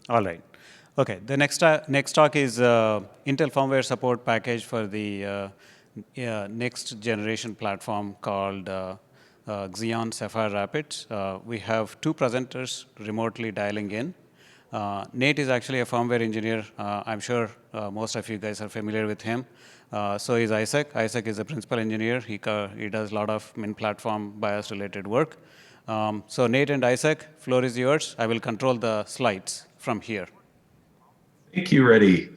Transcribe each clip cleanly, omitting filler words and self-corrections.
All right. Okay. The next talk is Intel Firmware Support Package for the next generation platform called Xeon Sapphire Rapids. We have two presenters remotely dialing in. Nate is actually a firmware engineer. I'm sure most of you guys are familiar with him. So is Isaac. Isaac is a principal engineer. He does a lot of MinPlatform BIOS-related work. So Nate and Isaac, floor is yours. I will control the slides from here. Thank you, Reddy.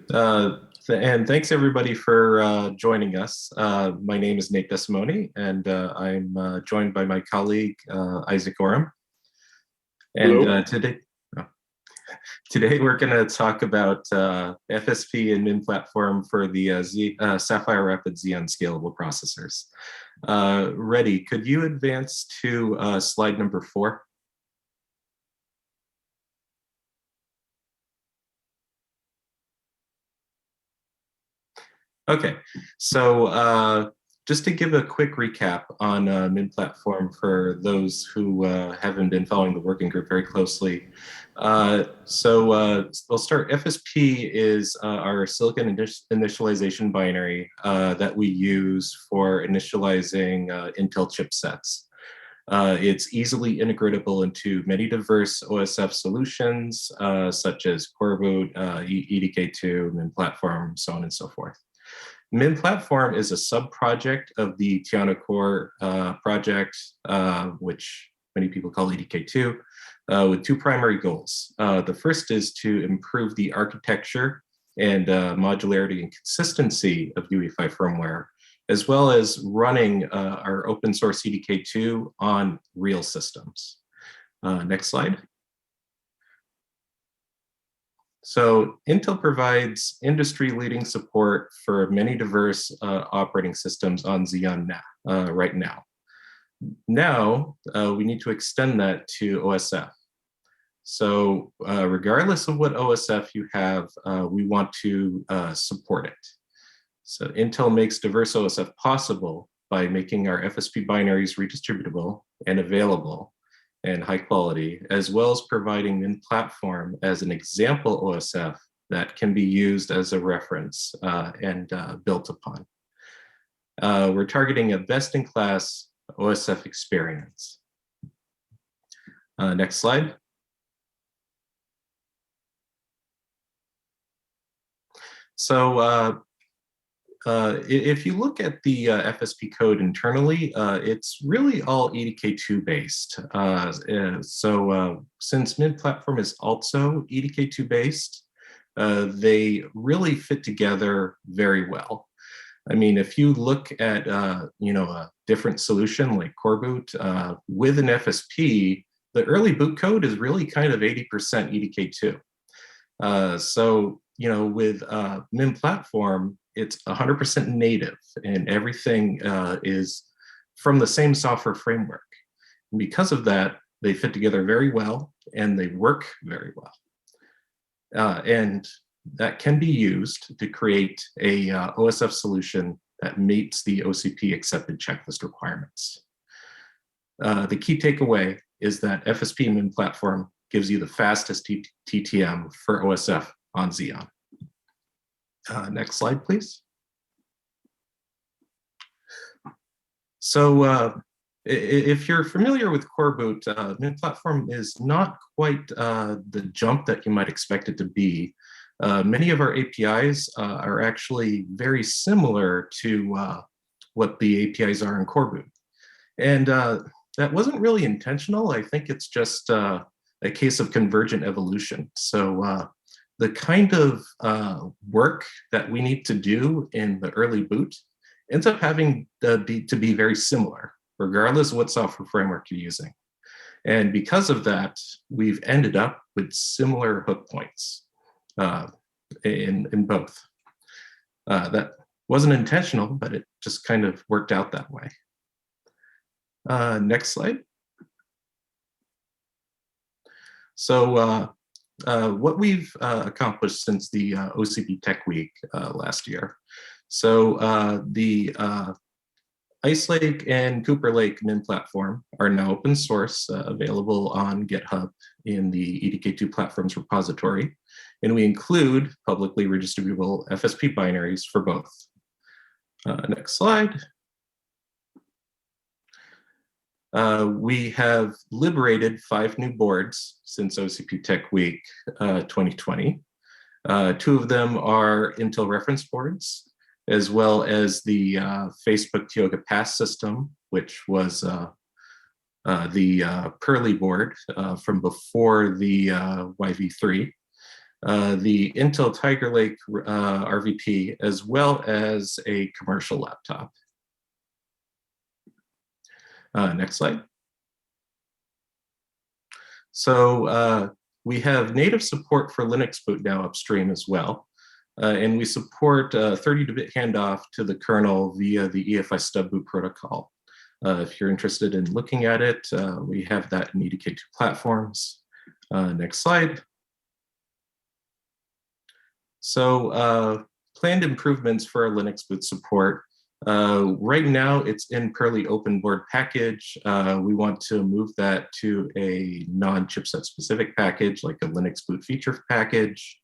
And thanks everybody for joining us. My name is Nate Desimone, and I'm joined by my colleague, Isaac Oram. And today we're going to talk about FSP and MinPlatform for the Sapphire Rapids Xeon Scalable processors. Reddy, could you advance to slide number 4? Okay, so just to give a quick recap on MinPlatform for those who haven't been following the working group very closely. We'll start. FSP is our silicon initialization binary that we use for initializing Intel chipsets. It's easily integratable into many diverse OSF solutions, such as coreboot, EDK2, MinPlatform, so on and so forth. MinPlatform is a sub-project of the TianoCore project, which many people call EDK2, with two primary goals. The first is to improve the architecture and modularity and consistency of UE5 firmware, as well as running our open source EDK2 on real systems. Next slide. So Intel provides industry-leading support for many diverse operating systems on Xeon right now. Now, we need to extend that to OSF. So regardless of what OSF you have, we want to support it. So Intel makes diverse OSF possible by making our FSP binaries redistributable and available and high quality, as well as providing MinPlatform as an example OSF that can be used as a reference and built upon. We're targeting a best-in-class OSF experience. Next slide. So if you look at the FSP code internally, it's really all EDK2 based. Since MinPlatform is also EDK2 based, they really fit together very well. I mean, if you look at a different solution like coreboot with an FSP, the early boot code is really kind of 80% EDK2. With MinPlatform, it's 100% native, and everything is from the same software framework. And because of that, they fit together very well, and they work very well. And that can be used to create a OSF solution that meets the OCP accepted checklist requirements. The key takeaway is that FSP and MinPlatform gives you the fastest TTM for OSF on Xeon. Next slide, please. So if you're familiar with coreboot, MinPlatform is not quite the jump that you might expect it to be. Many of our APIs are actually very similar to what the APIs are in coreboot. And that wasn't really intentional. I think it's just a case of convergent evolution. So the kind of work that we need to do in the early boot ends up having to be very similar, regardless of what software framework you're using. And because of that, we've ended up with similar hook points in both. That wasn't intentional, but it just kind of worked out that way. Next slide. So what we've accomplished since the OCP Tech Week last year. So Ice Lake and Cooper Lake MinPlatform are now open source, available on GitHub in the EDK2 platforms repository, and we include publicly redistributable FSP binaries for both. Next slide. We have liberated 5 new boards since OCP Tech Week 2020. 2 of them are Intel reference boards, as well as the Facebook Tioga Pass system, which was the Pearly board from before the YV3, the Intel Tiger Lake RVP, as well as a commercial laptop. Next slide. So we have native support for Linux boot now upstream as well. And we support 32-bit handoff to the kernel via the EFI stub boot protocol. If you're interested in looking at it, we have that in EDK2 platforms. Next slide. So planned improvements for our Linux boot support. Right now, it's in Pearly Open Board package. We want to move that to a non-chipset specific package, like a Linux boot feature package.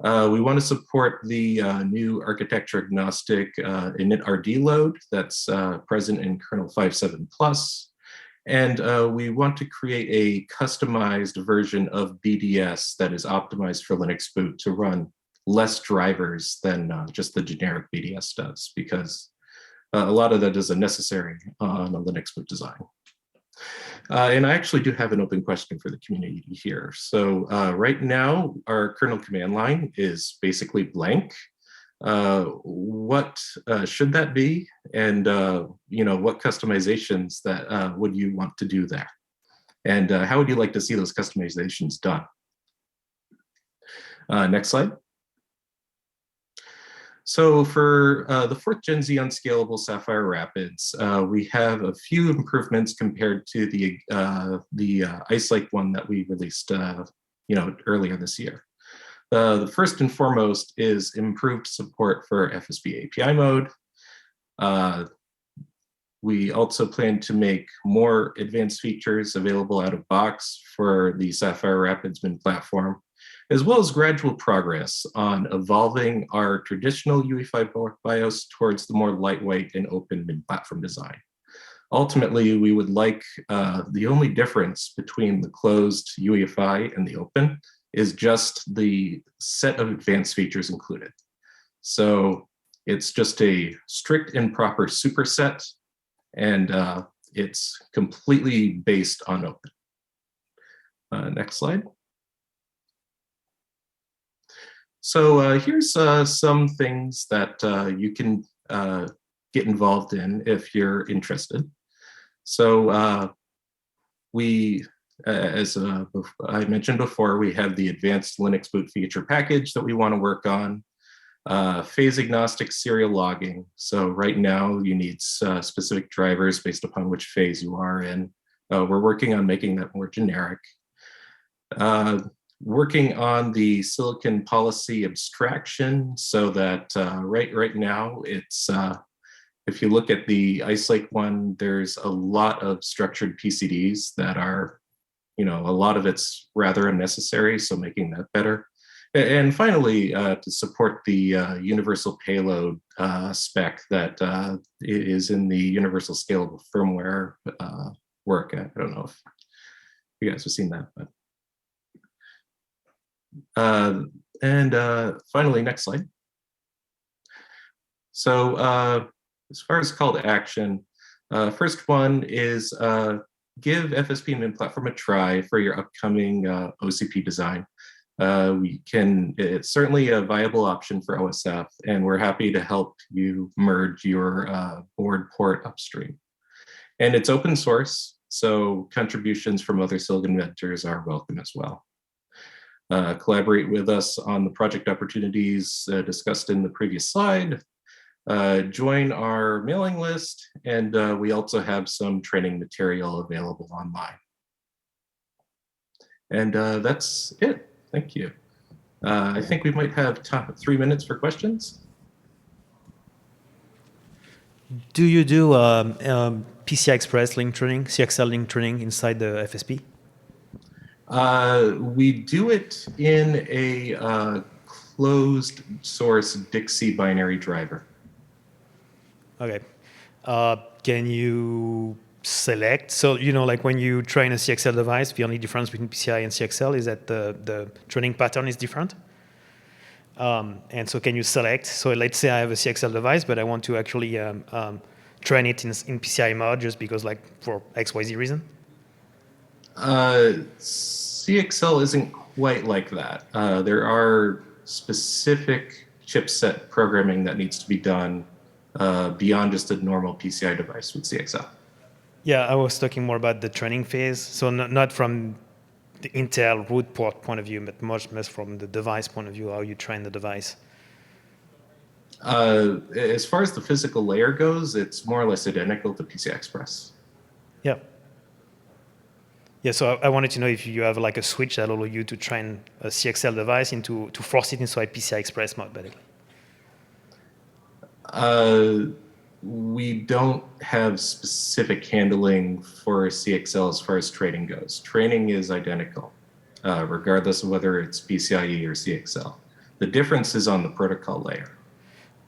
We want to support the new architecture agnostic initrd load that's present in kernel 5.7+. And we want to create a customized version of BDS that is optimized for Linux boot to run less drivers than just the generic BDS does, because a lot of that is unnecessary on a Linux boot design. And I actually do have an open question for the community here. So right now, our kernel command line is basically blank. What should that be? And what customizations that would you want to do there? And how would you like to see those customizations done? Next slide. So for the 4th Gen Xeon Scalable Sapphire Rapids, we have a few improvements compared to the Ice Lake one that we released earlier this year. The first and foremost is improved support for FSP API mode. We also plan to make more advanced features available out of box for the Sapphire Rapids MinPlatform, as well as gradual progress on evolving our traditional UE5 BIOS towards the more lightweight and open MinPlatform design. Ultimately, we would like the only difference between the closed UEFI and the open is just the set of advanced features included. So it's just a strict and proper superset, and it's completely based on open. Next slide. So here's some things that you can get involved in if you're interested. So as I mentioned before, we have the advanced Linux boot feature package that we want to work on. Phase agnostic serial logging. So right now you need specific drivers based upon which phase you are in. We're working on making that more generic. Working on the silicon policy abstraction so that right now it's, if you look at the Ice Lake one, there's a lot of structured PCDs that are, a lot of it's rather unnecessary, so making that better. And finally, to support the universal payload spec that is in the universal scalable firmware work. I don't know if you guys have seen that, but. Finally, next slide. So as far as call to action, first one is give FSP and MinPlatform a try for your upcoming OCP design. It's certainly a viable option for OSF, and we're happy to help you merge your board port upstream. And it's open source, so contributions from other Silicon vendors are welcome as well. Collaborate with us on the project opportunities discussed in the previous slide. Join our mailing list, and we also have some training material available online. And that's it. Thank you. I think we might have 3 minutes for questions. Do you do PCI Express link training, CXL link training inside the FSP? We do it in a closed source Dixie binary driver. Okay. Can you select? So, like when you train a CXL device, the only difference between PCI and CXL is that the training pattern is different. And so can you select? So let's say I have a CXL device, but I want to actually train it in PCI mode just because for XYZ reason? CXL isn't quite like that. There are specific chipset programming that needs to be done beyond just a normal PCI device with CXL. Yeah, I was talking more about the training phase. So not from the Intel root port point of view, but much less from the device point of view, how you train the device. As far as the physical layer goes, it's more or less identical to PCI Express. Yeah. Yeah, so I wanted to know if you have a switch that allows you to train a CXL device to force it inside PCI Express mode, basically. We don't have specific handling for CXL as far as training goes. Training is identical, regardless of whether it's PCIe or CXL. The difference is on the protocol layer.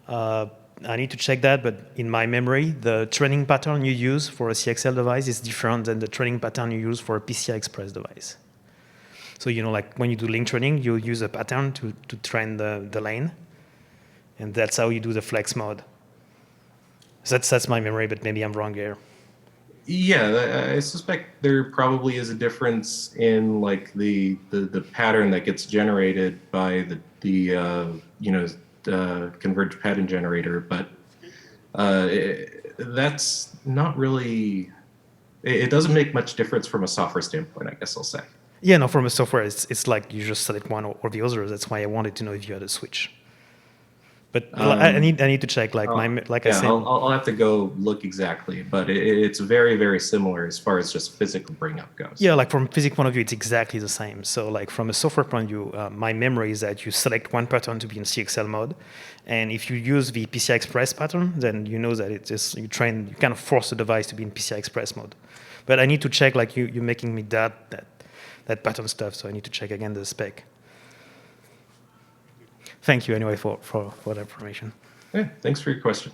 I need to check that, but in my memory, the training pattern you use for a CXL device is different than the training pattern you use for a PCI Express device. So, when you do link training, you use a pattern to train the lane, and that's how you do the flex mode. So that's my memory, but maybe I'm wrong here. Yeah, I suspect there probably is a difference in the pattern that gets generated by the converged pattern generator, but that's not really. It doesn't make much difference from a software standpoint, I guess I'll say. Yeah, no, from a software, it's like you just select one or the other. That's why I wanted to know if you had a switch. But I need to check. I said. I'll have to go look exactly, but it's very, very similar as far as just physical bring up goes. Yeah, from a physics point of view, it's exactly the same. So from a software point of view, my memory is that you select one pattern to be in CXL mode, and if you use the PCI Express pattern, then you know that it's just you kind of force the device to be in PCI Express mode. But I need to check. You're making me that pattern stuff, so I need to check again the spec. Thank you anyway for that information. Yeah, thanks for your question.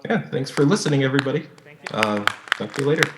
Yeah, thanks for listening, everybody. Talk to you later.